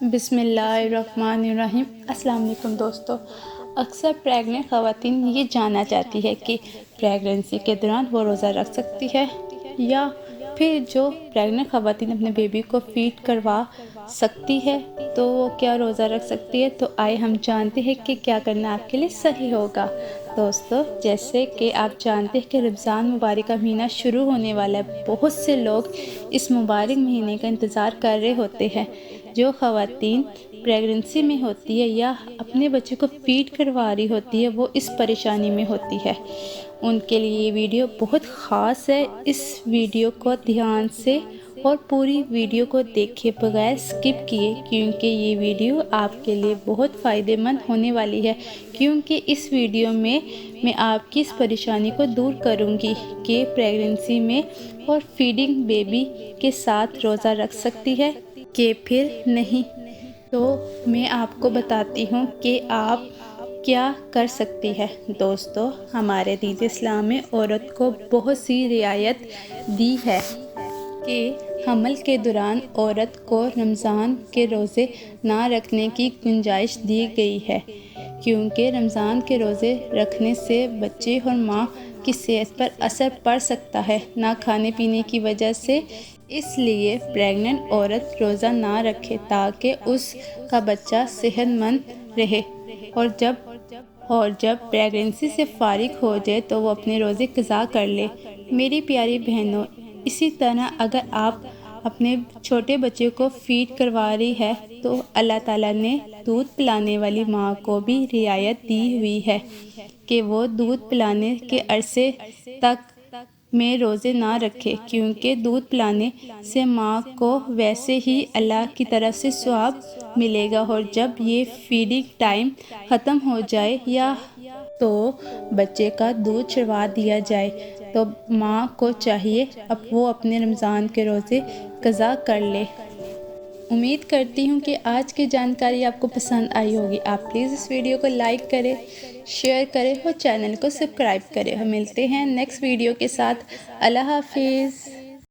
بسم اللہ الرحمن الرحیم۔ السلام علیکم دوستو۔ اکثر پریگننٹ خواتین یہ جاننا چاہتی ہے کہ پریگننسی کے دوران وہ روزہ رکھ سکتی ہے یا پھر جو پریگننٹ خواتین اپنے بیبی کو فیڈ کروا سکتی ہے تو وہ کیا روزہ رکھ سکتی ہے۔ تو آئے ہم جانتے ہیں کہ کیا کرنا آپ کے لیے صحیح ہوگا۔ دوستو، جیسے کہ آپ جانتے ہیں کہ رمضان مبارک کا مہینہ شروع ہونے والا ہے، بہت سے لوگ اس مبارک مہینے کا انتظار کر رہے ہوتے ہیں۔ جو خواتین پریگننسی میں ہوتی ہے یا اپنے بچے کو فیڈ کروا رہی ہوتی ہے وہ اس پریشانی میں ہوتی ہے، ان کے لیے یہ ویڈیو بہت خاص ہے۔ اس ویڈیو کو دھیان سے اور پوری ویڈیو کو دیکھے بغیر سکپ کیے، کیونکہ یہ ویڈیو آپ کے لیے بہت فائدہ مند ہونے والی ہے، کیونکہ اس ویڈیو میں آپ کی اس پریشانی کو دور کروں گی کہ پریگننسی میں اور فیڈنگ بیبی کے ساتھ روزہ رکھ سکتی ہے کہ پھر نہیں۔ تو میں آپ کو بتاتی ہوں کہ آپ کیا کر سکتی ہے۔ دوستو، ہمارے دین اسلام میں عورت کو بہت سی رعایت دی ہے کہ حمل کے دوران عورت کو رمضان کے روزے نہ رکھنے کی گنجائش دی گئی ہے، کیونکہ رمضان کے روزے رکھنے سے بچے اور ماں کی صحت پر اثر پڑ سکتا ہے، نہ کھانے پینے کی وجہ سے۔ اس لیے پریگننٹ عورت روزہ نہ رکھے تاکہ اس کا بچہ صحت مند رہے، اور جب پریگننسی سے فارغ ہو جائے تو وہ اپنے روزے قضا کر لے۔ میری پیاری بہنوں، اسی طرح اگر آپ اپنے چھوٹے بچے کو فیڈ کروا رہی ہے تو اللہ تعالیٰ نے دودھ پلانے والی ماں کو بھی رعایت دی ہوئی ہے کہ وہ دودھ پلانے کے عرصے تک میں روزے نہ رکھے، کیونکہ دودھ پلانے سے ماں کو ویسے ہی اللہ کی طرف سے ثواب ملے گا، اور جب یہ فیڈنگ ٹائم ختم ہو جائے یا تو بچے کا دودھ چھڑوا دیا جائے تو ماں کو چاہیے اب وہ اپنے رمضان کے روزے قضا کر لے۔ امید کرتی ہوں کہ آج کی جانکاری آپ کو پسند آئی ہوگی۔ آپ پلیز اس ویڈیو کو لائک کریں، شیئر کریں اور چینل کو سبسکرائب کریں۔ ہم ملتے ہیں نیکسٹ ویڈیو کے ساتھ۔ اللہ حافظ۔